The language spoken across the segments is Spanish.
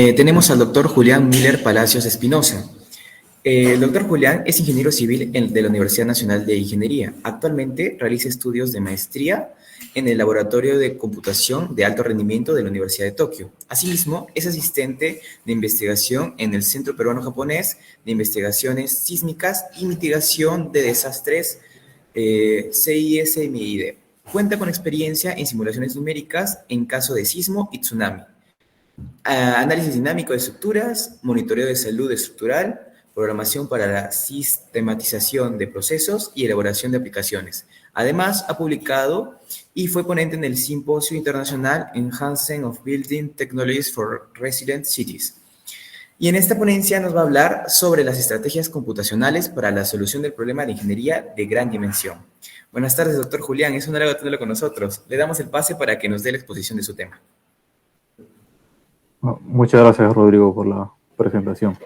Tenemos al doctor Julián Miller Palacios Espinosa. El doctor Julián es ingeniero civil de la Universidad Nacional de Ingeniería. Actualmente realiza estudios de maestría en el Laboratorio de Computación de Alto Rendimiento de la Universidad de Tokio. Asimismo, es asistente de investigación en el Centro Peruano-Japonés de Investigaciones Sísmicas y Mitigación de Desastres, CISMID. Cuenta con experiencia en simulaciones numéricas en caso de sismo y tsunami. Análisis dinámico de estructuras, monitoreo de salud estructural, programación para la sistematización de procesos y elaboración de aplicaciones. Además, ha publicado y fue ponente en el Simposio Internacional Enhancement of Building Technologies for Resilient Cities. Y en esta ponencia nos va a hablar sobre las estrategias computacionales para la solución del problema de ingeniería de gran dimensión. Buenas tardes, doctor Julián. Es un honor tenerlo con nosotros. Le damos el pase para que nos dé la exposición de su tema. Muchas gracias, Rodrigo, por la presentación.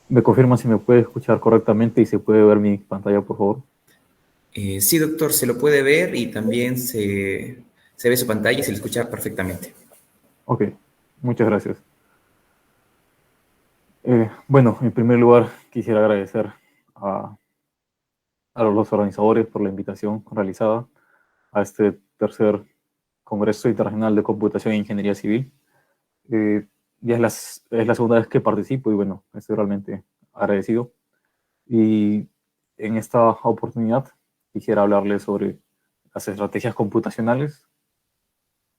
¿Me confirma si me puede escuchar correctamente y se puede ver mi pantalla, por favor? Sí, doctor, se lo puede ver y también se ve su pantalla y se le escucha perfectamente. Ok, muchas gracias. Bueno, en primer lugar, quisiera agradecer a los organizadores por la invitación realizada a este tercer Congreso Internacional de Computación e Ingeniería Civil. Ya es la segunda vez que participo y bueno, estoy realmente agradecido. Y en esta oportunidad quisiera hablarles sobre las estrategias computacionales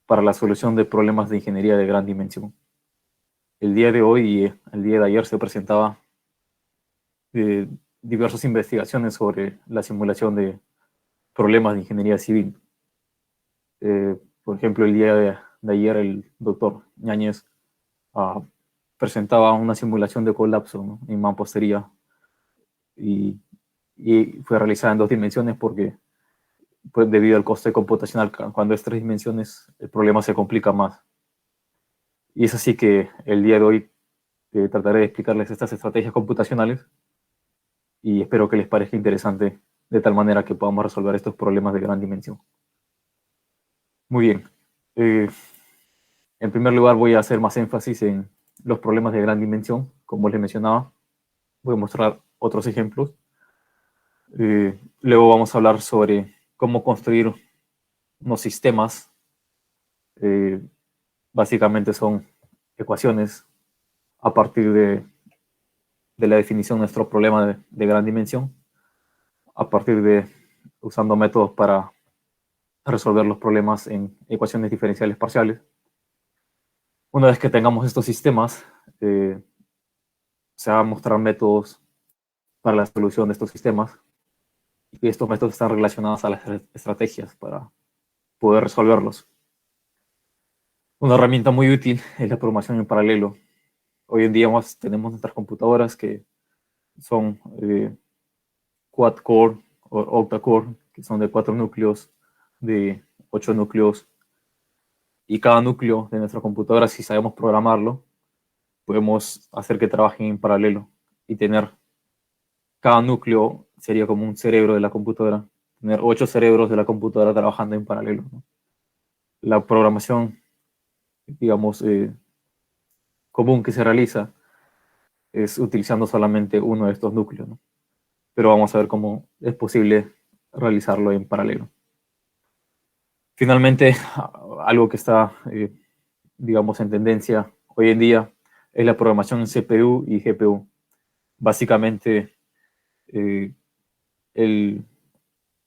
para la solución de problemas de ingeniería de gran dimensión. El día de hoy y el día de ayer se presentaba diversas investigaciones sobre la simulación de problemas de ingeniería civil. Por ejemplo, el día de ayer el doctor Ñáñez presentaba una simulación de colapso, ¿no?, en mampostería y fue realizada en 2 dimensiones porque pues, debido al coste computacional, cuando es 3 dimensiones el problema se complica más. Y es así que el día de hoy trataré de explicarles estas estrategias computacionales y espero que les parezca interesante de tal manera que podamos resolver estos problemas de gran dimensión. Muy bien. En primer lugar voy a hacer más énfasis en los problemas de gran dimensión. Como les mencionaba, voy a mostrar otros ejemplos. Luego vamos a hablar sobre cómo construir unos sistemas. Básicamente son ecuaciones a partir de la definición de nuestro problema de gran dimensión, a partir de usando métodos para resolver los problemas en ecuaciones diferenciales parciales. Una vez que tengamos estos sistemas, se van a mostrar métodos para la solución de estos sistemas y estos métodos están relacionados a las estrategias para poder resolverlos. Una herramienta muy útil es la programación en paralelo. Hoy en día tenemos nuestras computadoras que son quad-core o octa-core, que son de 4 núcleos, de 8 núcleos, y cada núcleo de nuestra computadora, si sabemos programarlo, podemos hacer que trabajen en paralelo y tener cada núcleo sería como un cerebro de la computadora, tener 8 cerebros de la computadora trabajando en paralelo, ¿no? La programación, digamos, común que se realiza es utilizando solamente uno de estos núcleos, ¿no? Pero vamos a ver cómo es posible realizarlo en paralelo. Finalmente, algo que está, digamos, en tendencia hoy en día es la programación en CPU y GPU. Básicamente,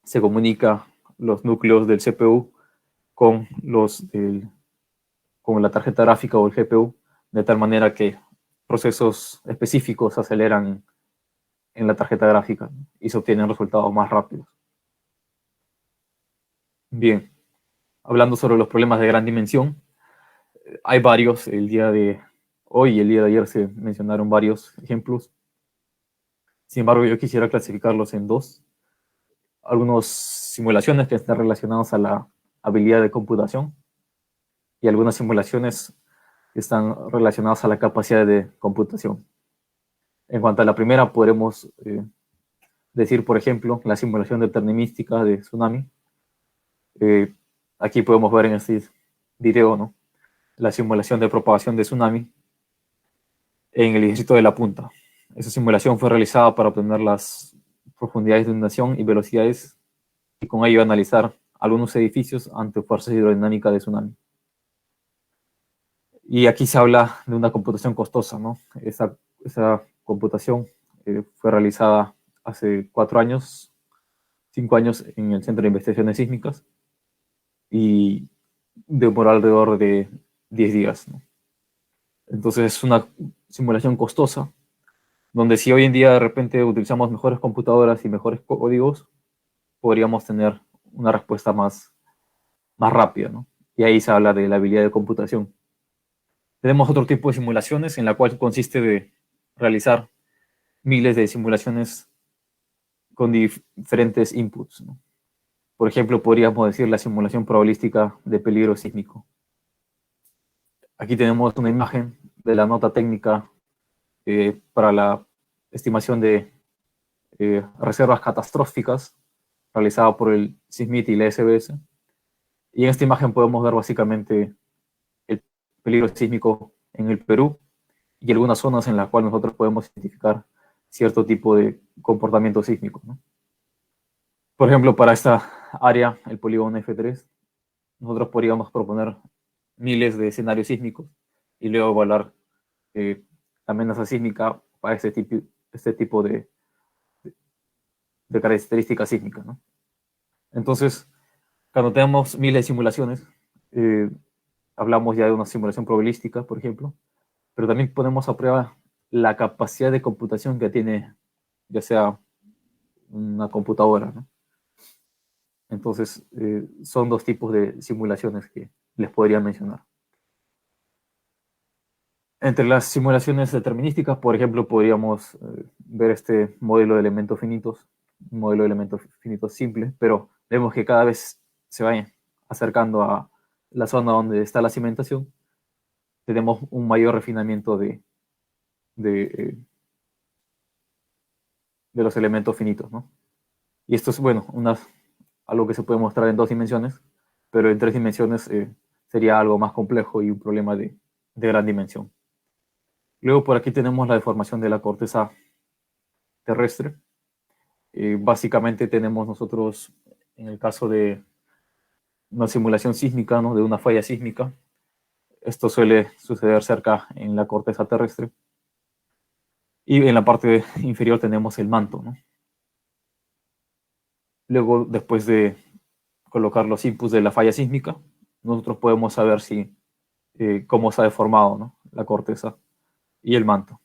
se comunica los núcleos del CPU con la tarjeta gráfica o el GPU, de tal manera que procesos específicos se aceleran en la tarjeta gráfica y se obtienen resultados más rápidos. Bien, hablando sobre los problemas de gran dimensión, hay varios. El día de hoy y el día de ayer se mencionaron varios ejemplos. Sin embargo, yo quisiera clasificarlos en 2. Algunas simulaciones que están relacionadas a la habilidad de computación y algunas simulaciones que están relacionadas a la capacidad de computación. En cuanto a la primera, podremos decir, por ejemplo, la simulación determinística de tsunami. Aquí podemos ver en este video, ¿no?, la simulación de propagación de tsunami en el distrito de La Punta. Esa simulación fue realizada para obtener las profundidades de inundación y velocidades, y con ello analizar algunos edificios ante fuerzas hidrodinámicas de tsunami. Y aquí se habla de una computación costosa, ¿no? Esa computación fue realizada hace 4 años, 5 años en el Centro de Investigaciones Sísmicas, y demoró alrededor de 10 días, ¿no? Entonces es una simulación costosa, donde si hoy en día de repente utilizamos mejores computadoras y mejores códigos, podríamos tener una respuesta más rápida, ¿no? Y ahí se habla de la habilidad de computación. Tenemos otro tipo de simulaciones en la cual consiste de realizar miles de simulaciones con diferentes inputs, ¿no? Por ejemplo, podríamos decir la simulación probabilística de peligro sísmico. Aquí tenemos una imagen de la nota técnica para la estimación de reservas catastróficas realizada por el SISMIT y la SBS. Y en esta imagen podemos ver básicamente el peligro sísmico en el Perú y algunas zonas en las cuales nosotros podemos identificar cierto tipo de comportamiento sísmico, ¿no? Por ejemplo, para esta área, el polígono F3, nosotros podríamos proponer miles de escenarios sísmicos y luego evaluar la amenaza sísmica para este tipo de características sísmicas, ¿no? Entonces, cuando tenemos miles de simulaciones, eh, hablamos ya de una simulación probabilística, por ejemplo, pero también ponemos a prueba la capacidad de computación que tiene ya sea una computadora, ¿no? Entonces, son dos tipos de simulaciones que les podría mencionar. Entre las simulaciones determinísticas, por ejemplo, podríamos ver este modelo de elementos finitos, un modelo de elementos finitos simple, pero vemos que cada vez se va acercando a la zona donde está la cimentación, tenemos un mayor refinamiento de, de los elementos finitos, ¿no? Y esto es, bueno, algo que se puede mostrar en 2 dimensiones, pero en 3 dimensiones sería algo más complejo y un problema de gran dimensión. Luego por aquí tenemos la deformación de la corteza terrestre. Básicamente tenemos nosotros, en el caso de una simulación sísmica, ¿no?, de una falla sísmica, esto suele suceder cerca en la corteza terrestre. Y en la parte inferior tenemos el manto, ¿no? Luego, después de colocar los inputs de la falla sísmica, nosotros podemos saber cómo se ha deformado, ¿no?, la corteza y el manto.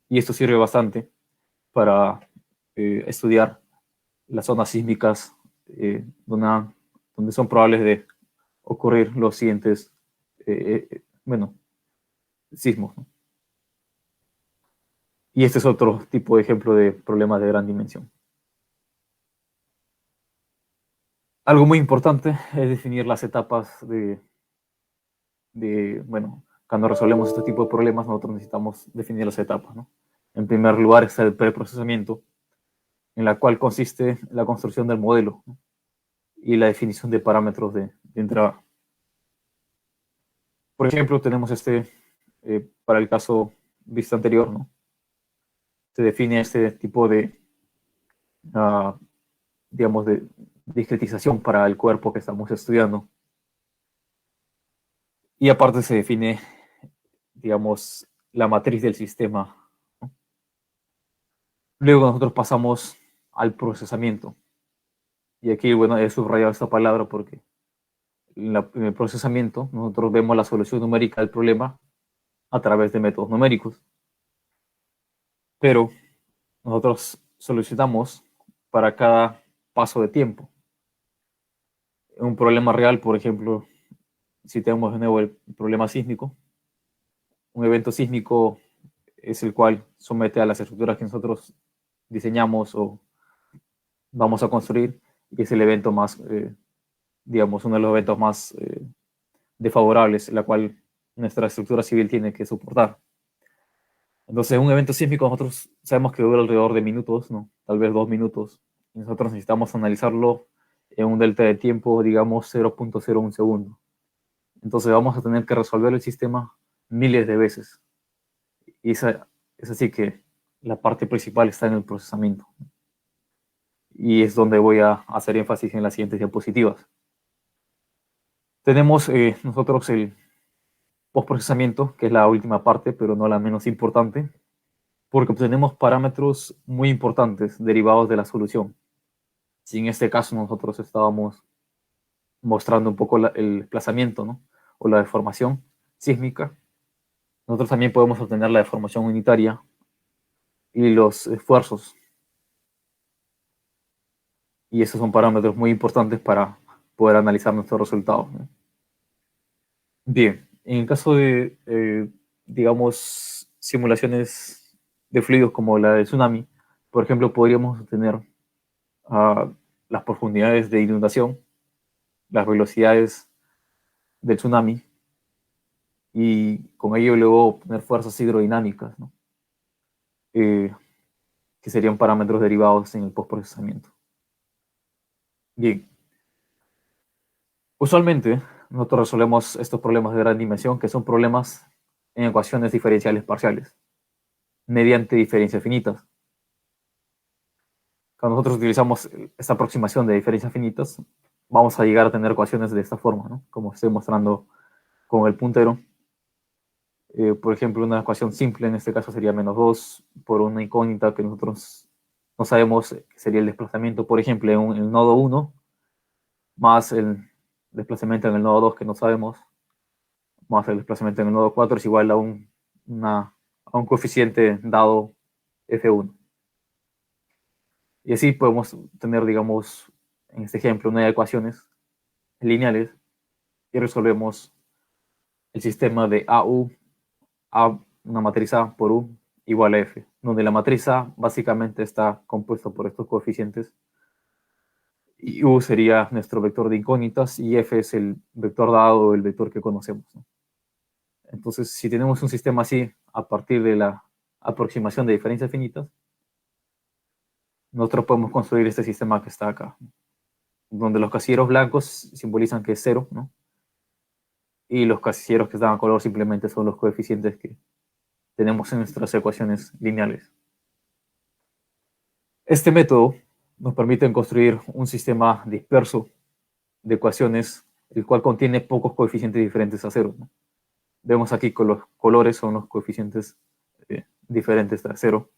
Y esto sirve bastante para estudiar las zonas sísmicas donde son probables de ocurrir los siguientes sismos, ¿no? Y este es otro tipo de ejemplo de problemas de gran dimensión. Algo muy importante es definir las etapas cuando resolvemos este tipo de problemas, nosotros necesitamos definir las etapas, ¿no? En primer lugar está el preprocesamiento, en la cual consiste la construcción del modelo, ¿no?, y la definición de parámetros de entrada. Por ejemplo, tenemos para el caso visto anterior, ¿no?, se define este tipo de, digamos, de discretización para el cuerpo que estamos estudiando. Y aparte se define, digamos, la matriz del sistema, ¿no? Luego nosotros pasamos al procesamiento. Y aquí, bueno, he subrayado esta palabra porque en el procesamiento nosotros vemos la solución numérica del problema a través de métodos numéricos. Pero nosotros solucionamos para cada paso de tiempo. En un problema real, por ejemplo, si tenemos de nuevo el problema sísmico, un evento sísmico es el cual somete a las estructuras que nosotros diseñamos o vamos a construir, y es el evento más, digamos, uno de los eventos más desfavorables, la cual nuestra estructura civil tiene que soportar. Entonces, un evento sísmico nosotros sabemos que dura alrededor de minutos, ¿no?, tal vez 2 minutos, y nosotros necesitamos analizarlo en un delta de tiempo, digamos, 0.01 segundo. Entonces vamos a tener que resolver el sistema miles de veces. Y es así que la parte principal está en el procesamiento. Y es donde voy a hacer énfasis en las siguientes diapositivas. Tenemos nosotros el postprocesamiento, que es la última parte, pero no la menos importante, porque obtenemos parámetros muy importantes derivados de la solución. Si en este caso nosotros estábamos mostrando un poco el desplazamiento, ¿no? O la deformación sísmica, nosotros también podemos obtener la deformación unitaria y los esfuerzos. Y esos son parámetros muy importantes para poder analizar nuestros resultados, ¿no? Bien, en el caso de, digamos, simulaciones de fluidos como la de tsunami, por ejemplo, podríamos obtener las profundidades de inundación, las velocidades del tsunami, y con ello luego obtener fuerzas hidrodinámicas, ¿no? Que serían parámetros derivados en el postprocesamiento. Bien, usualmente nosotros resolvemos estos problemas de gran dimensión, que son problemas en ecuaciones diferenciales parciales, mediante diferencias finitas. Cuando nosotros utilizamos esta aproximación de diferencias finitas, vamos a llegar a tener ecuaciones de esta forma, ¿no? Como estoy mostrando con el puntero. Por ejemplo, una ecuación simple en este caso sería menos 2 por una incógnita que nosotros no sabemos que sería el desplazamiento, por ejemplo, en el nodo 1, más el desplazamiento en el nodo 2 que no sabemos, más el desplazamiento en el nodo 4 es igual a un coeficiente dado F1. Y así podemos tener, digamos, en este ejemplo, una de ecuaciones lineales y resolvemos el sistema de AU, una matriz A por U igual a F, donde la matriz A básicamente está compuesta por estos coeficientes y U sería nuestro vector de incógnitas y F es el vector dado, el vector que conocemos, ¿no? Entonces, si tenemos un sistema así a partir de la aproximación de diferencias finitas, nosotros podemos construir este sistema que está acá, donde los casilleros blancos simbolizan que es cero, ¿no? Y los casilleros que están a color simplemente son los coeficientes que tenemos en nuestras ecuaciones lineales. Este método nos permite construir un sistema disperso de ecuaciones, el cual contiene pocos coeficientes diferentes a cero, ¿no? Vemos aquí con los colores son los coeficientes diferentes a cero.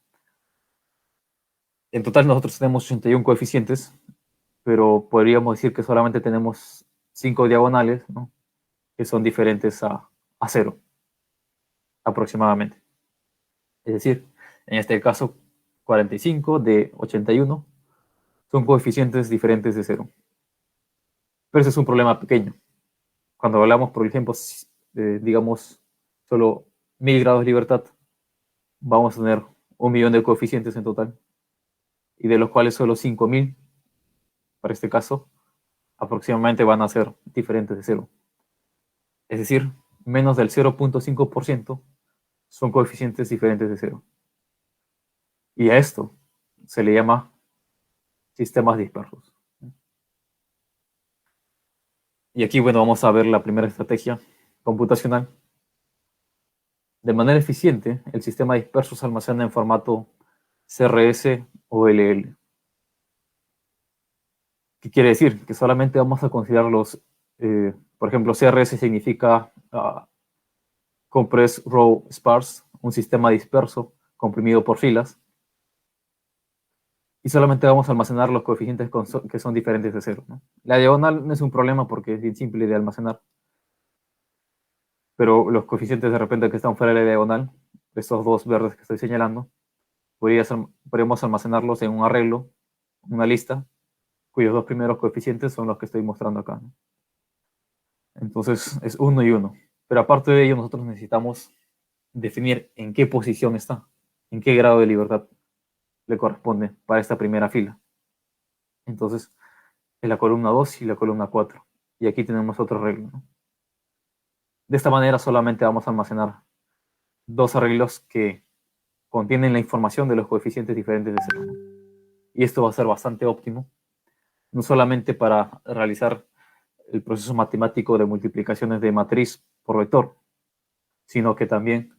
En total nosotros tenemos 81 coeficientes, pero podríamos decir que solamente tenemos 5 diagonales, ¿no? Que son diferentes a cero, aproximadamente. Es decir, en este caso, 45 de 81 son coeficientes diferentes de cero. Pero ese es un problema pequeño. Cuando hablamos, por ejemplo, digamos, solo 1000 grados de libertad, vamos a tener 1.000.000 de coeficientes en total, y de los cuales solo 5.000, para este caso, aproximadamente van a ser diferentes de cero. Es decir, menos del 0.5% son coeficientes diferentes de cero. Y a esto se le llama sistemas dispersos. Y aquí, bueno, vamos a ver la primera estrategia computacional. De manera eficiente, el sistema disperso se almacena en formato CRS o LL. ¿Qué quiere decir? Que solamente vamos a considerar los, por ejemplo, CRS significa Compressed Row Sparse, un sistema disperso comprimido por filas, y solamente vamos a almacenar los coeficientes que son diferentes de cero, ¿no? La diagonal no es un problema porque es bien simple de almacenar, pero los coeficientes de repente que están fuera de la diagonal, estos dos verdes que estoy señalando, podríamos almacenarlos en un arreglo, una lista, cuyos dos primeros coeficientes son los que estoy mostrando acá, ¿no? Entonces es 1 y 1. Pero aparte de ello, nosotros necesitamos definir en qué posición está, en qué grado de libertad le corresponde para esta primera fila. Entonces, en la columna 2 y la columna 4. Y aquí tenemos otro arreglo, ¿no? De esta manera solamente vamos a almacenar dos arreglos que contienen la información de los coeficientes diferentes de cero, ¿no? Y esto va a ser bastante óptimo, no solamente para realizar el proceso matemático de multiplicaciones de matriz por vector, sino que también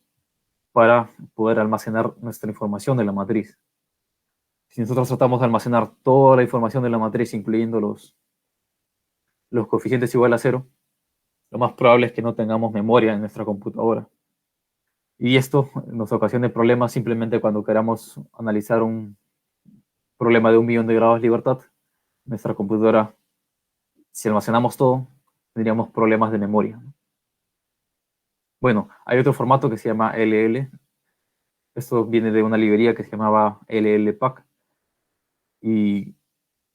para poder almacenar nuestra información de la matriz. Si nosotros tratamos de almacenar toda la información de la matriz, incluyendo los coeficientes igual a cero, lo más probable es que no tengamos memoria en nuestra computadora. Y esto nos ocasiona problemas simplemente cuando queramos analizar un problema de 1.000.000 de grados de libertad. Nuestra computadora, si almacenamos todo, tendríamos problemas de memoria. Bueno, hay otro formato que se llama LL. Esto viene de una librería que se llamaba LLPACK. Y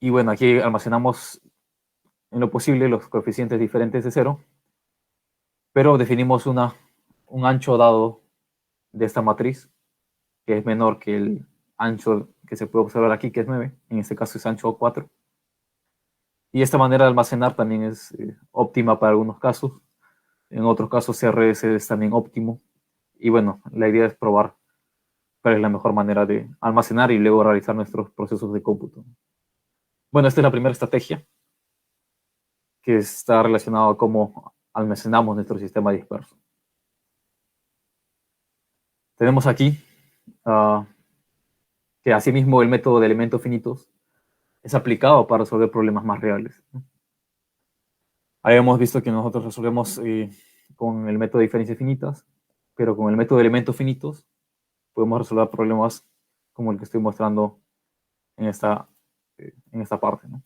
bueno, aquí almacenamos en lo posible los coeficientes diferentes de cero, pero definimos un ancho dado de esta matriz, que es menor que el ancho que se puede observar aquí, que es 9, en este caso es ancho 4. Y esta manera de almacenar también es óptima para algunos casos. En otros casos CRS es también óptimo. Y bueno, la idea es probar cuál es la mejor manera de almacenar y luego realizar nuestros procesos de cómputo. Bueno, esta es la primera estrategia, que está relacionada a cómo almacenamos nuestro sistema disperso. Tenemos aquí que asimismo el método de elementos finitos es aplicado para resolver problemas más reales. Habíamos visto que nosotros resolvemos con el método de diferencias finitas, pero con el método de elementos finitos podemos resolver problemas como el que estoy mostrando en esta parte, ¿no?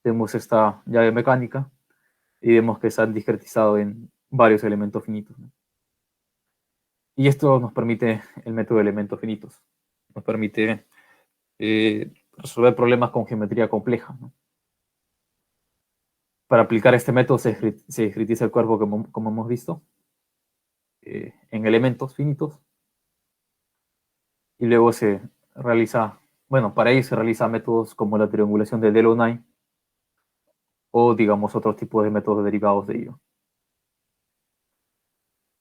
Tenemos esta llave mecánica y vemos que está discretizado en varios elementos finitos, ¿no? Y esto nos permite el método de elementos finitos. Nos permite resolver problemas con geometría compleja, ¿no? Para aplicar este método se discretiza el cuerpo como hemos visto en elementos finitos y luego se realiza, bueno, para ello se realiza métodos como la triangulación de Delaunay o digamos otros tipos de métodos derivados de ello.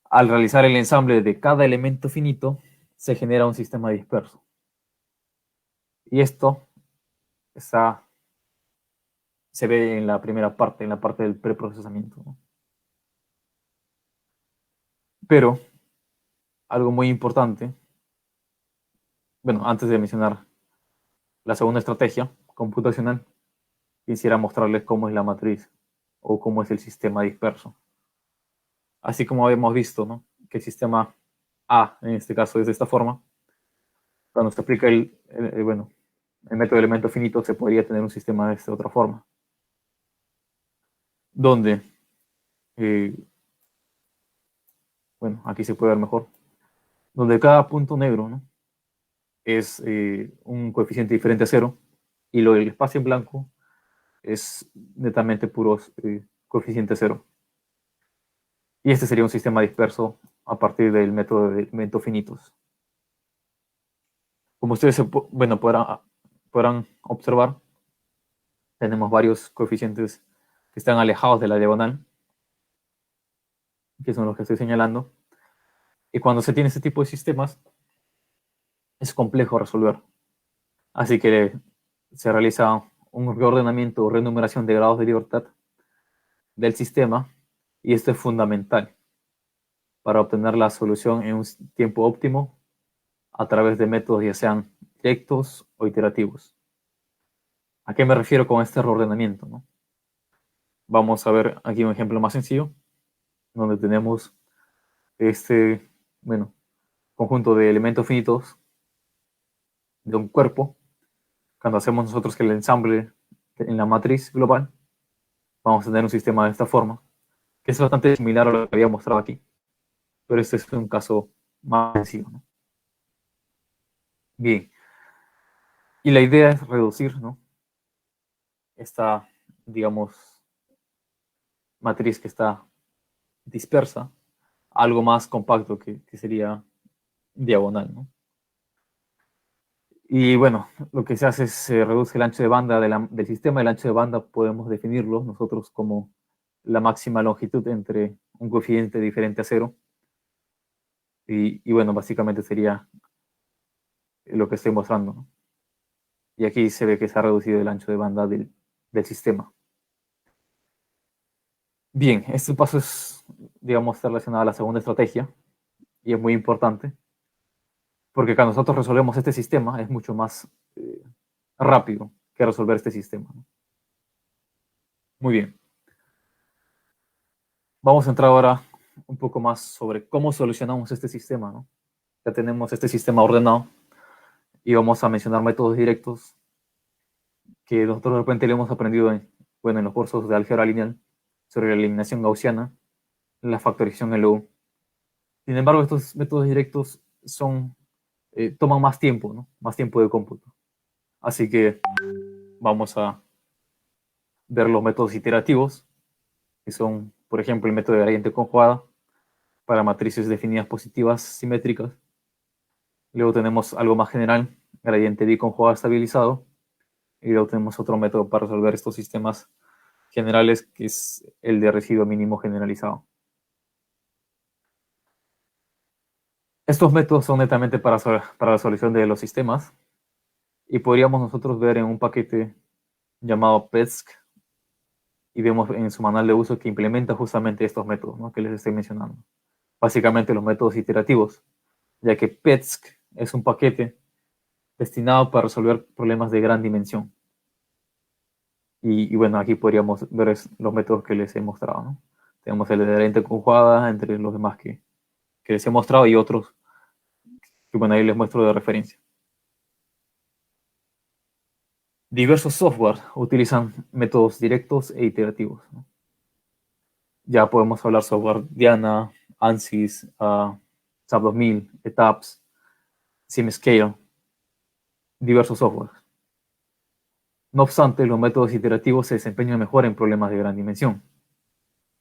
Al realizar el ensamble de cada elemento finito se genera un sistema disperso y esto se ve en la primera parte, en la parte del preprocesamiento, ¿no? Pero algo muy importante, bueno, antes de mencionar la segunda estrategia computacional, quisiera mostrarles cómo es la matriz o cómo es el sistema disperso. Así como habíamos visto, ¿no?, que el sistema A, en este caso, es de esta forma. Cuando se aplica el método de elementos finitos, se podría tener un sistema de esta otra forma, donde, bueno, aquí se puede ver mejor, donde cada punto negro, ¿no?, es un coeficiente diferente a cero, y el espacio en blanco es netamente puros coeficiente cero. Y este sería un sistema disperso a partir del método de elementos finitos. Como ustedes podrán observar, tenemos varios coeficientes que están alejados de la diagonal, que son los que estoy señalando. Y cuando se tiene este tipo de sistemas, es complejo resolver. Así que se realiza un reordenamiento o renumeración de grados de libertad del sistema, y esto es fundamental para obtener la solución en un tiempo óptimo a través de métodos ya sean directos o iterativos. ¿A qué me refiero con este reordenamiento, no? Vamos a ver aquí un ejemplo más sencillo, donde tenemos este, conjunto de elementos finitos de un cuerpo. Cuando hacemos nosotros el ensamble en la matriz global, vamos a tener un sistema de esta forma, que es bastante similar a lo que había mostrado aquí, pero este es un caso más sencillo, ¿no? Bien, y la idea es reducir, ¿no?, esta, digamos, matriz que está dispersa a algo más compacto que sería diagonal, ¿no? Y bueno, lo que se hace es se reduce el ancho de banda del sistema. El ancho de banda podemos definirlo nosotros como la máxima longitud entre un coeficiente diferente a cero. Y bueno, básicamente sería lo que estoy mostrando, ¿no? Y aquí se ve que se ha reducido el ancho de banda del sistema. Bien, este paso es, digamos, relacionado a la segunda estrategia y es muy importante porque cuando nosotros resolvemos este sistema es mucho más rápido que resolver este sistema, ¿no? Muy bien. Vamos a entrar ahora un poco más sobre cómo solucionamos este sistema, ¿no? Ya tenemos este sistema ordenado y vamos a mencionar métodos directos que nosotros de repente le hemos aprendido en los cursos de álgebra lineal sobre la eliminación gaussiana, la factorización LU. Sin embargo, estos métodos directos toman más tiempo, ¿no? Más tiempo de cómputo. Así que vamos a ver los métodos iterativos, que son, por ejemplo, el método de gradiente conjugada para matrices definidas positivas simétricas. Luego tenemos algo más general, gradiente biconjugado estabilizado. Y luego tenemos otro método para resolver estos sistemas generales, que es el de residuo mínimo generalizado. Estos métodos son netamente para la solución de los sistemas y podríamos nosotros ver en un paquete llamado PETSC y vemos en su manual de uso que implementa justamente estos métodos, ¿no?, que les estoy mencionando. Básicamente los métodos iterativos, ya que PETSC es un paquete destinado para resolver problemas de gran dimensión. Y bueno, aquí podríamos ver los métodos que les he mostrado, ¿no? Tenemos el de gradiente conjugada, entre los demás que les he mostrado, y otros que bueno, ahí les muestro de referencia. Diversos software utilizan métodos directos e iterativos, ¿no? Ya podemos hablar software Diana, ANSYS, SAP 2000, ETAPS, SimScale, diversos software. No obstante, los métodos iterativos se desempeñan mejor en problemas de gran dimensión.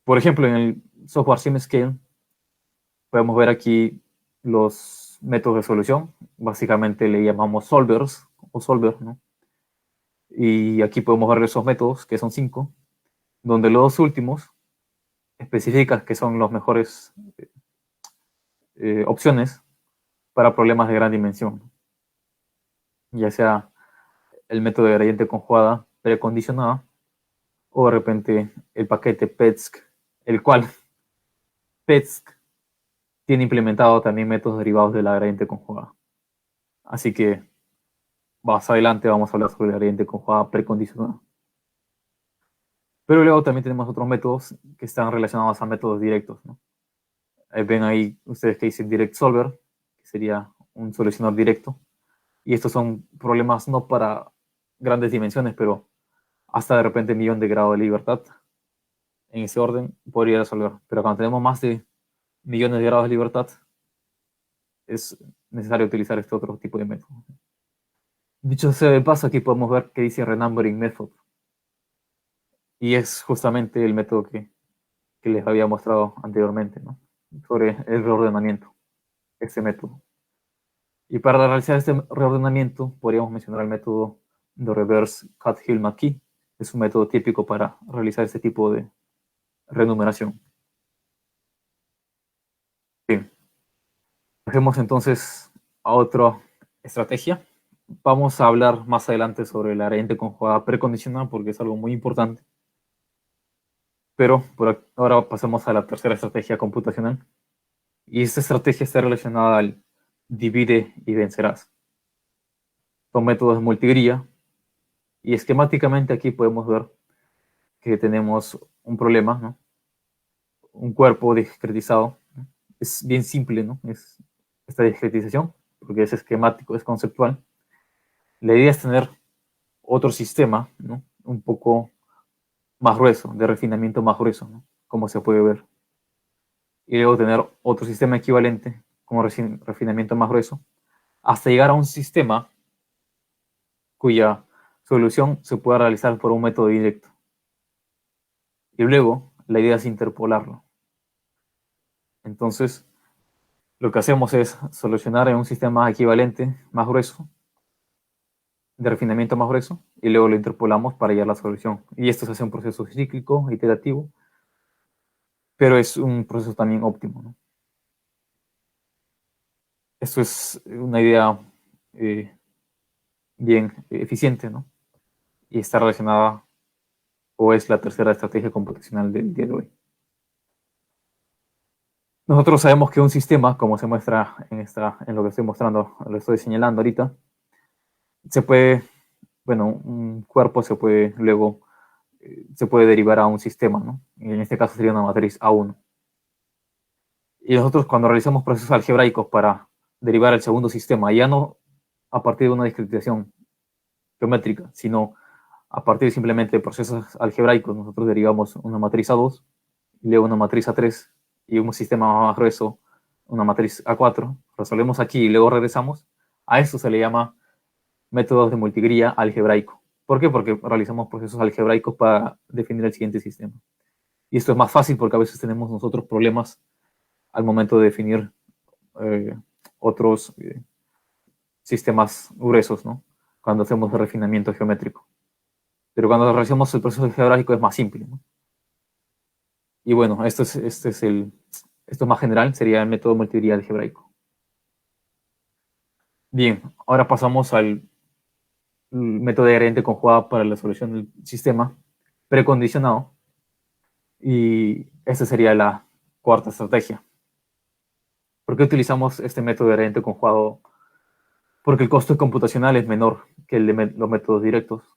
Por ejemplo, en el software SimScale podemos ver aquí los métodos de solución. Básicamente le llamamos solvers o solver, ¿no? Y aquí podemos ver esos métodos, que son 5, donde los dos últimos especifican que son las mejores opciones para problemas de gran dimensión, ya sea el método de gradiente conjugada precondicionada o de repente el paquete PETSC, el cual PETSC tiene implementado también métodos derivados de la gradiente conjugada. Así que más adelante vamos a hablar sobre la gradiente conjugada precondicionada. Pero luego también tenemos otros métodos que están relacionados a métodos directos, ¿no? Ven ahí ustedes que dicen direct solver, que sería un solucionador directo. Y estos son problemas no para grandes dimensiones, pero hasta de repente 1.000.000 de grado de libertad. En ese orden podría resolver. Pero cuando tenemos más de millones de grados de libertad, es necesario utilizar este otro tipo de método. Dicho sea de paso, aquí podemos ver que dice renumbering method. Y es justamente el método que les había mostrado anteriormente, ¿no?, sobre el reordenamiento, este método. Y para realizar este reordenamiento podríamos mencionar el método de reverse Cut-Hill-McKee. Es un método típico para realizar este tipo de renumeración. Bien, pasemos entonces a otra estrategia. Vamos a hablar más adelante sobre la gradiente conjugada precondicionada porque es algo muy importante. Pero por ahora pasemos a la tercera estrategia computacional. Y esta estrategia está relacionada al divide y vencerás. Son métodos de multigrilla. Y esquemáticamente aquí podemos ver que tenemos un problema, ¿no?, un cuerpo discretizado, ¿no? Es bien simple, ¿no?, es esta discretización, porque es esquemático, es conceptual. La idea es tener otro sistema, ¿no?, un poco más grueso, de refinamiento más grueso, ¿no?, como se puede ver. Y luego tener otro sistema equivalente, como refinamiento más grueso, hasta llegar a un sistema cuya solución se pueda realizar por un método directo. Y luego la idea es interpolarlo. Entonces, lo que hacemos es solucionar en un sistema equivalente más grueso, de refinamiento más grueso, y luego lo interpolamos para hallar la solución. Y esto se hace un proceso cíclico, iterativo, pero es un proceso también óptimo, ¿no? Esto es una idea bien eficiente, ¿no?, y está relacionada, o es la tercera estrategia computacional del día de hoy. Nosotros sabemos que un sistema, como se muestra en lo que estoy mostrando, lo estoy señalando ahorita, se puede, bueno, un cuerpo se puede luego, se puede derivar a un sistema, ¿no? Y en este caso sería una matriz A1. Y nosotros cuando realizamos procesos algebraicos para derivar el segundo sistema, ya no a partir de una discretización geométrica, sino a partir simplemente de procesos algebraicos, nosotros derivamos una matriz A2, y luego una matriz A3 y un sistema más grueso, una matriz A4, resolvemos aquí y luego regresamos. A esto se le llama métodos de multigrilla algebraico. ¿Por qué? Porque realizamos procesos algebraicos para definir el siguiente sistema. Y esto es más fácil porque a veces tenemos nosotros problemas al momento de definir eh, otros sistemas gruesos, ¿no? Cuando hacemos el refinamiento geométrico. Pero cuando realizamos el proceso algebraico es más simple, ¿no? Y bueno, esto es más general, sería el método multigrilla algebraico. Bien, ahora pasamos al método de gradiente conjugada para la solución del sistema precondicionado. Y esta sería la cuarta estrategia. ¿Por qué utilizamos este método de gradiente conjugado? Porque el costo computacional es menor que el de los métodos directos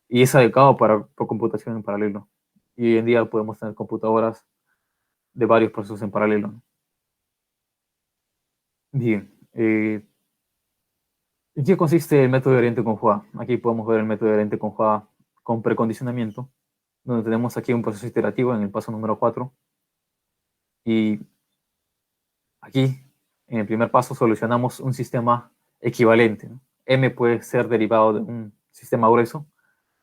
y es adecuado para computación en paralelo. Y hoy en día podemos tener computadoras de varios procesos en paralelo. Bien, ¿en qué consiste el método de gradiente conjugada? Aquí podemos ver el método de gradiente conjugada con precondicionamiento, donde tenemos aquí un proceso iterativo en el paso número 4. Y aquí, en el primer paso, solucionamos un sistema equivalente, ¿no? M puede ser derivado de un sistema grueso.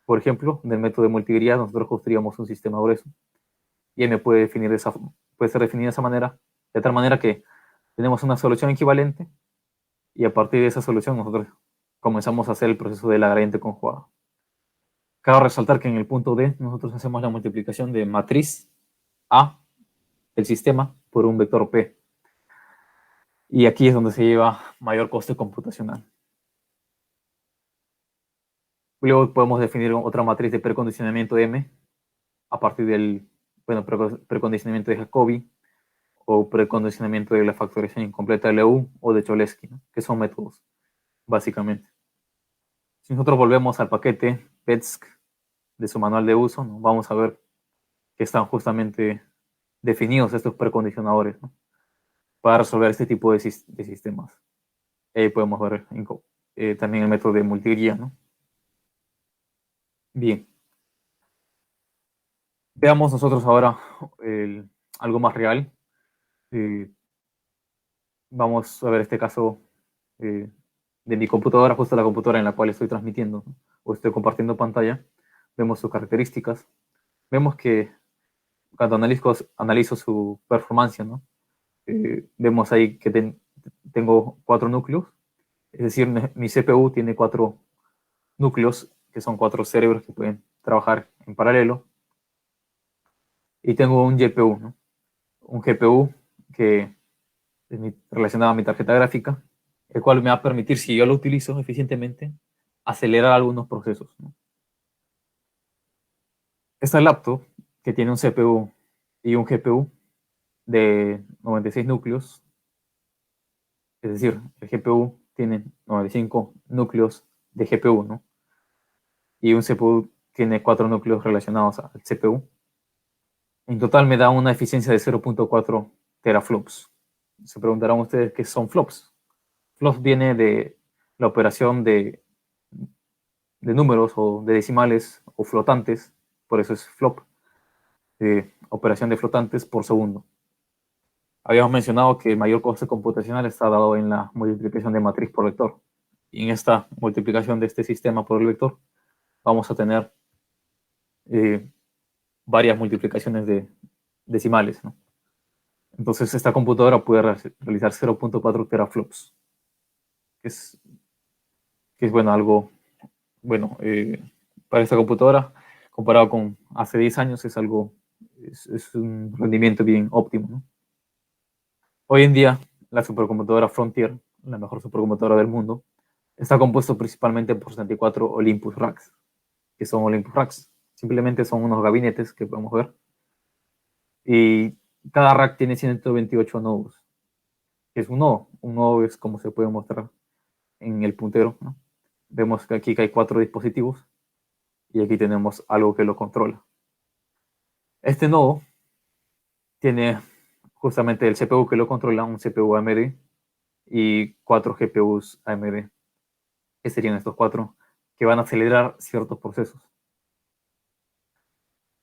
Por ejemplo, en el método de multigrilla nosotros construíamos un sistema grueso. Y M puede ser definido de esa manera, de tal manera que tenemos una solución equivalente y a partir de esa solución nosotros comenzamos a hacer el proceso de la gradiente conjugada. Cabe resaltar que en el punto D nosotros hacemos la multiplicación de matriz A del sistema por un vector P. Y aquí es donde se lleva mayor coste computacional. Luego podemos definir otra matriz de precondicionamiento M a partir del precondicionamiento de Jacobi o precondicionamiento de la factorización incompleta de Leu o de Cholesky, ¿no? Que son métodos, básicamente. Si nosotros volvemos al paquete PETSC de su manual de uso, ¿no? Vamos a ver que están justamente definidos estos precondicionadores, ¿no? Para resolver este tipo de sistemas. Ahí podemos ver también el método de multigrilla, ¿no? Bien. Veamos nosotros ahora algo más real. Vamos a ver este caso de mi computadora, justo la computadora en la cual estoy transmitiendo, ¿no? O estoy compartiendo pantalla. Vemos sus características. Vemos que cuando analizo su performance, ¿no? Vemos ahí que tengo 4 núcleos. Es decir, mi CPU tiene 4 núcleos, que son 4 cerebros que pueden trabajar en paralelo. Y tengo un GPU, ¿no? Un GPU que es relacionado a mi tarjeta gráfica, el cual me va a permitir, si yo lo utilizo eficientemente, acelerar algunos procesos, ¿no? Esta laptop, que tiene un CPU y un GPU de 96 núcleos, es decir, el GPU tiene 95 núcleos de GPU, ¿no? Y un CPU tiene 4 núcleos relacionados al CPU. En total me da una eficiencia de 0.4 teraflops. Se preguntarán ustedes qué son flops. Flops viene de la operación de números o de decimales o flotantes, por eso es flop, operación de flotantes por segundo. Habíamos mencionado que el mayor coste computacional está dado en la multiplicación de matriz por vector. Y en esta multiplicación de este sistema por el vector vamos a tener varias multiplicaciones de decimales, ¿no? Entonces esta computadora puede realizar 0.4 teraflops, que es bueno, algo bueno para esta computadora, comparado con hace 10 años, es un rendimiento bien óptimo, ¿no? Hoy en día, la supercomputadora Frontier, la mejor supercomputadora del mundo, está compuesto principalmente por 64 Olympus Racks. ¿Qué son Olympus Racks? Simplemente son unos gabinetes que podemos ver. Y cada rack tiene 128 nodos. ¿Qué es un nodo? Un nodo es como se puede mostrar en el puntero, ¿no? Vemos que aquí hay 4 dispositivos y aquí tenemos algo que lo controla. Este nodo tiene justamente el CPU que lo controla, un CPU AMD y 4 GPUs AMD, que serían estos 4 que van a acelerar ciertos procesos.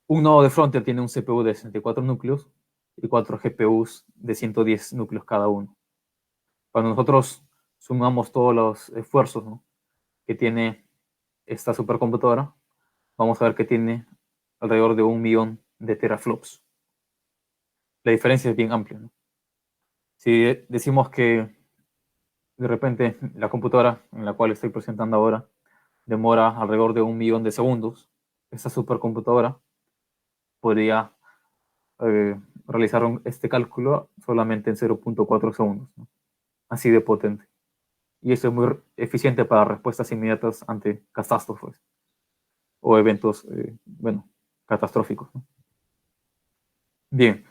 Un nodo de frontend tiene un CPU de 64 núcleos y 4 GPUs de 110 núcleos cada uno. Cuando nosotros sumamos todos los esfuerzos, ¿no?, que tiene esta supercomputadora, vamos a ver que tiene alrededor de 1 millón de teraflops. La diferencia es bien amplia, ¿no? Si decimos que de repente la computadora en la cual estoy presentando ahora demora alrededor de 1 millón de segundos, esta supercomputadora podría realizar este cálculo solamente en 0.4 segundos, ¿no? Así de potente. Y eso es muy eficiente para respuestas inmediatas ante catástrofes o eventos, bueno, catastróficos, ¿no? Bien,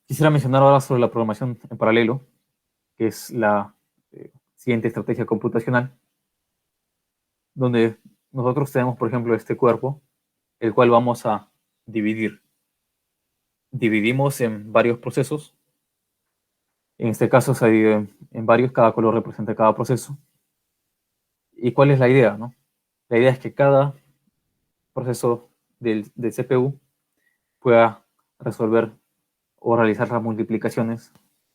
quisiera mencionar ahora sobre la programación en paralelo, que es la siguiente estrategia computacional, donde nosotros tenemos, por ejemplo, este cuerpo, el cual vamos a dividir. Dividimos en varios procesos. En este caso se divide en varios, cada color representa cada proceso. ¿Y cuál es la idea, no? La idea es que cada proceso del CPU pueda resolver o realizar las multiplicaciones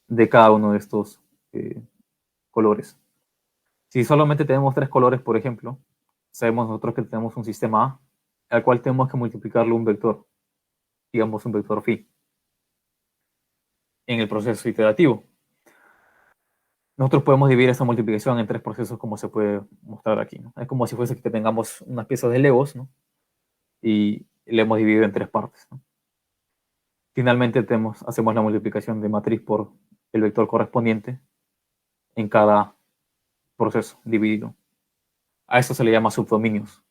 de cada uno de estos colores. Si solamente tenemos 3 colores, por ejemplo, sabemos nosotros que tenemos un sistema A, al cual tenemos que multiplicarle un vector, digamos un vector phi, en el proceso iterativo. Nosotros podemos dividir esa multiplicación en 3 procesos, como se puede mostrar aquí, ¿no? Es como si fuese que tengamos unas piezas de Legos, ¿no?, y le hemos dividido en 3 partes, ¿no? Finalmente hacemos la multiplicación de matriz por el vector correspondiente en cada proceso dividido. A eso se le llama subdominios.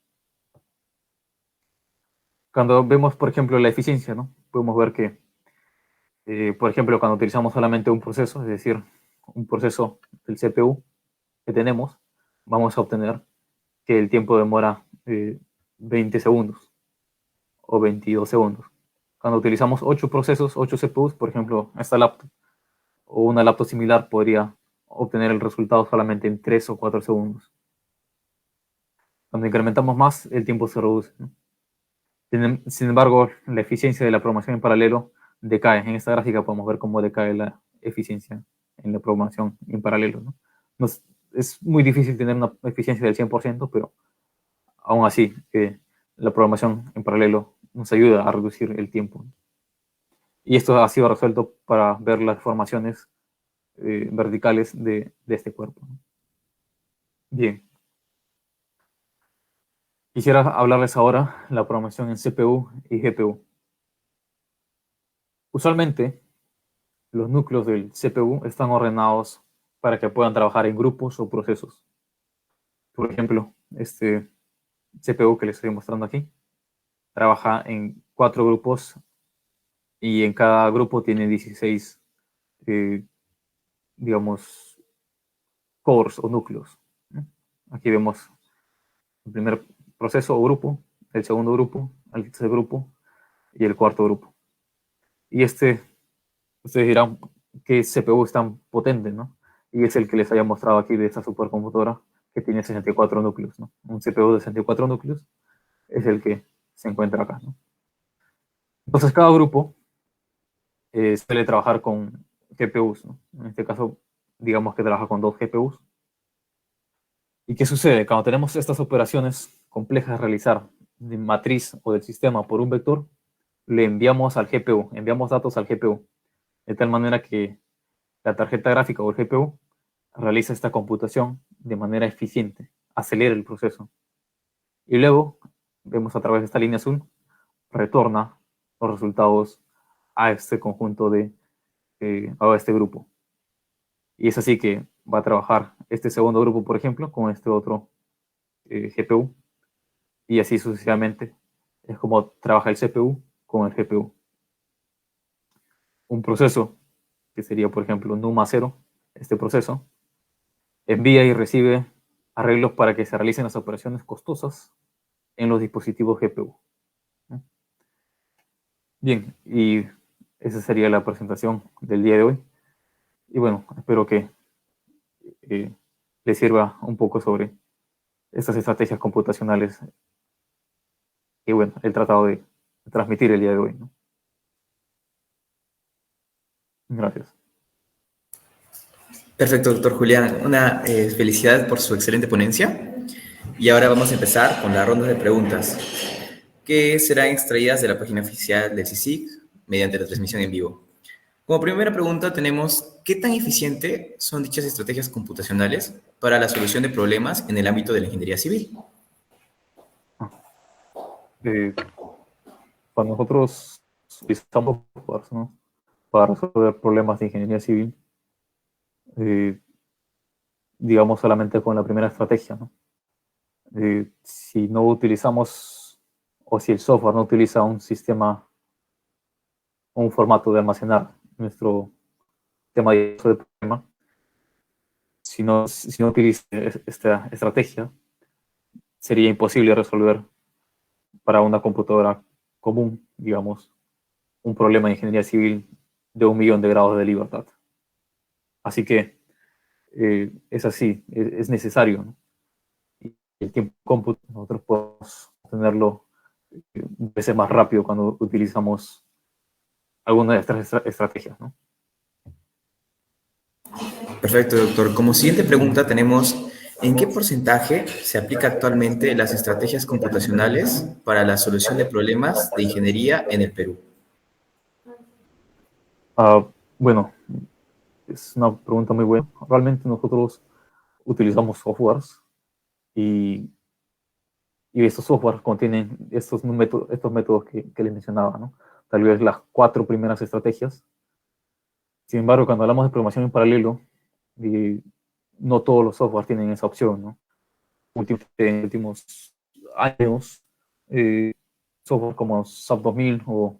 Cuando vemos, por ejemplo, la eficiencia, ¿no?, podemos ver que, por ejemplo, cuando utilizamos solamente un proceso, es decir, un proceso del CPU que tenemos, vamos a obtener que el tiempo demora 20 segundos o 22 segundos. Cuando utilizamos 8 procesos, 8 CPUs, por ejemplo, esta laptop o una laptop similar podría obtener el resultado solamente en 3 o 4 segundos. Cuando incrementamos más, el tiempo se reduce, ¿no? Sin embargo, la eficiencia de la programación en paralelo decae. En esta gráfica podemos ver cómo decae la eficiencia en la programación en paralelo, ¿no? Es muy difícil tener una eficiencia del 100%, pero aún así, la programación en paralelo nos ayuda a reducir el tiempo. Y esto ha sido resuelto para ver las formaciones verticales de este cuerpo. Bien. Quisiera hablarles ahora de la programación en CPU y GPU. Usualmente, los núcleos del CPU están ordenados para que puedan trabajar en grupos o procesos. Por ejemplo, este CPU que les estoy mostrando aquí trabaja en 4 grupos y en cada grupo tiene 16, digamos, cores o núcleos, ¿no? Aquí vemos el primer proceso o grupo, el segundo grupo, el tercer grupo y el cuarto grupo. Y ustedes dirán que CPU es tan potente, ¿no? Y es el que les había mostrado aquí de esta supercomputadora que tiene 64 núcleos, ¿no? Un CPU de 64 núcleos es el que se encuentra acá, ¿no? Entonces cada grupo suele trabajar con GPUs, ¿no? En este caso, digamos que trabaja con 2 GPUs. ¿Y qué sucede? Cuando tenemos estas operaciones complejas a realizar de matriz o del sistema por un vector, le enviamos al GPU, enviamos datos al GPU, de tal manera que la tarjeta gráfica o el GPU realiza esta computación de manera eficiente, acelera el proceso. Y luego, vemos a través de esta línea azul, retorna los resultados a este conjunto a este grupo. Y es así que va a trabajar este segundo grupo, por ejemplo, con este otro GPU, y así sucesivamente. Es como trabaja el CPU con el GPU. un proceso, que sería, por ejemplo, NUMA 0, este proceso, envía y recibe arreglos para que se realicen las operaciones costosas en los dispositivos GPU. Bien, y esa sería la presentación del día de hoy. Y bueno, espero que les sirva un poco sobre estas estrategias computacionales y bueno, el tratado de transmitir el día de hoy, ¿no? Gracias. Perfecto, doctor Julián. Una felicidad por su excelente ponencia. Y ahora vamos a empezar con la ronda de preguntas, que serán extraídas de la página oficial del CSIC mediante la transmisión en vivo. Como primera pregunta tenemos, ¿qué tan eficiente son dichas estrategias computacionales para la solución de problemas en el ámbito de la ingeniería civil? Eh, para nosotros utilizamos softwares, ¿no?, para resolver problemas de ingeniería civil, digamos solamente con la primera estrategia, ¿no? Si no utilizamos, o si el software no utiliza un sistema, un formato de almacenar nuestro tema de problema, si no utiliza esta estrategia, sería imposible resolver para una computadora común, digamos, un problema de ingeniería civil de 1 millón de grados de libertad. Así que es así, es necesario, ¿no? Y el tiempo de cómputo nosotros podemos tenerlo veces más rápido cuando utilizamos alguna de estas estrategias, ¿no? Perfecto, doctor. Como siguiente pregunta tenemos, ¿en qué porcentaje se aplica actualmente las estrategias computacionales para la solución de problemas de ingeniería en el Perú? Bueno, es una pregunta muy buena. Realmente nosotros utilizamos softwares y, y estos softwares contienen estos métodos que les mencionaba, ¿no? Tal vez las 4 primeras estrategias. Sin embargo, cuando hablamos de programación en paralelo, no todos los softwares tienen esa opción, ¿no? En últimos años, eh, software como SAP 2000 o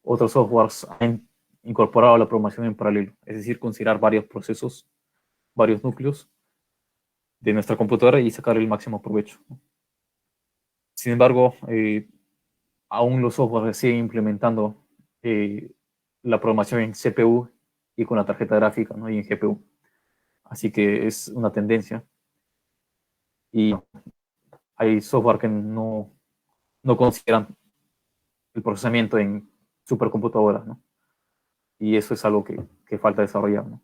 otros softwares han incorporado la programación en paralelo, es decir, considerar varios procesos, varios núcleos de nuestra computadora y sacar el máximo provecho. Sin embargo, aún los softwares siguen implementando la programación en CPU y con la tarjeta gráfica, ¿no?, y en GPU. Así que es una tendencia. Y hay software que no consideran el procesamiento en supercomputadoras, ¿no? Y eso es algo que falta desarrollar, ¿no?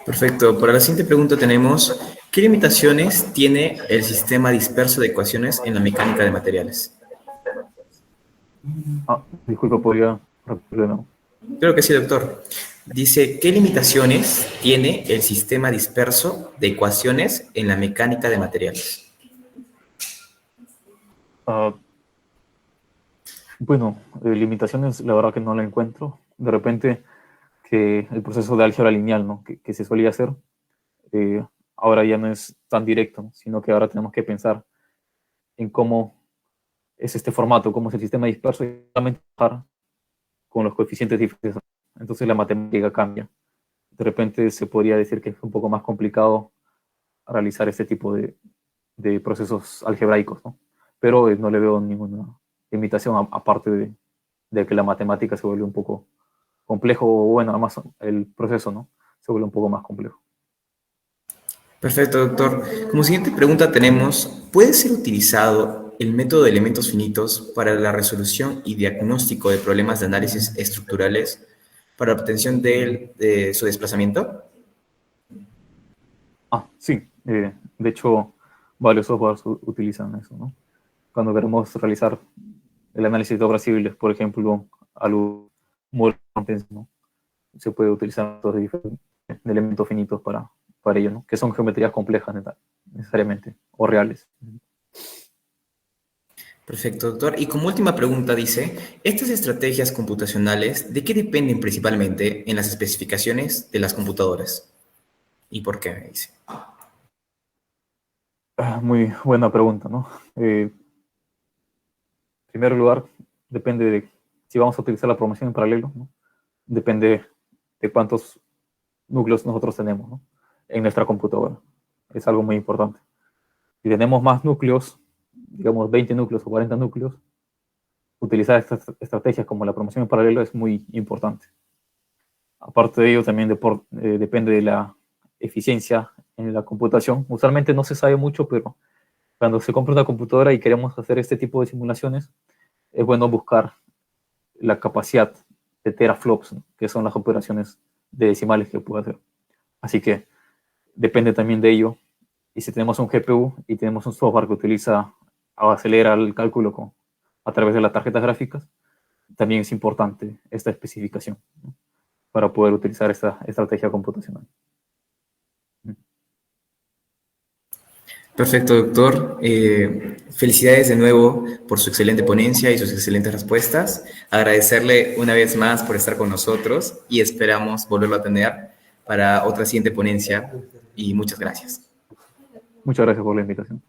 Perfecto. Para la siguiente pregunta tenemos, ¿qué limitaciones tiene el sistema disperso de ecuaciones en la mecánica de materiales? Disculpa, podría repetirlo, ¿no? Creo que sí, doctor. Dice, ¿qué limitaciones tiene el sistema disperso de ecuaciones en la mecánica de materiales? Uh, bueno, limitaciones, la verdad que no la encuentro. De repente, que el proceso de álgebra lineal, ¿no?, que se solía hacer, eh, ahora ya no es tan directo, ¿no?, sino que ahora tenemos que pensar en cómo es este formato, cómo es el sistema disperso y solamente trabajar con los coeficientes diferentes. Entonces la matemática cambia. De repente se podría decir que es un poco más complicado realizar este tipo de procesos algebraicos, ¿no? Pero no le veo ninguna limitación, aparte de que la matemática se vuelve un poco complejo, o bueno, además el proceso, ¿no?, se vuelve un poco más complejo. Perfecto, doctor. Como siguiente pregunta tenemos, ¿puede ser utilizado el método de elementos finitos para la resolución y diagnóstico de problemas de análisis estructurales para la obtención de su desplazamiento? Sí, de hecho, varios softwares utilizan eso, ¿no? Cuando queremos realizar el análisis de obras civiles, por ejemplo, algo muy intenso, ¿no?, se puede utilizar de elementos finitos para ello, ¿no?, que son geometrías complejas necesariamente, o reales. Perfecto, doctor. Y como última pregunta dice, ¿estas estrategias computacionales de qué dependen principalmente en las especificaciones de las computadoras? ¿Y por qué? Dice. Muy buena pregunta, ¿no? En primer lugar, depende si vamos a utilizar la programación en paralelo, ¿no? Depende de cuántos núcleos nosotros tenemos, ¿no? En nuestra computadora. Es algo muy importante. Si tenemos más núcleos, digamos 20 núcleos o 40 núcleos, utilizar estas estrategias como la programación en paralelo es muy importante. Aparte de ello, también depende de la eficiencia en la computación. Usualmente no se sabe mucho, pero cuando se compra una computadora y queremos hacer este tipo de simulaciones, es bueno buscar la capacidad de teraflops, ¿no? Que son las operaciones de decimales que puede hacer. Así que depende también de ello. Y si tenemos un GPU y tenemos un software que acelera el cálculo a través de las tarjetas gráficas, también es importante esta especificación, ¿no? Para poder utilizar esta estrategia computacional. Perfecto, doctor. Felicidades de nuevo por su excelente ponencia y sus excelentes respuestas. Agradecerle una vez más por estar con nosotros y esperamos volverlo a tener para otra siguiente ponencia. Y muchas gracias. Muchas gracias por la invitación.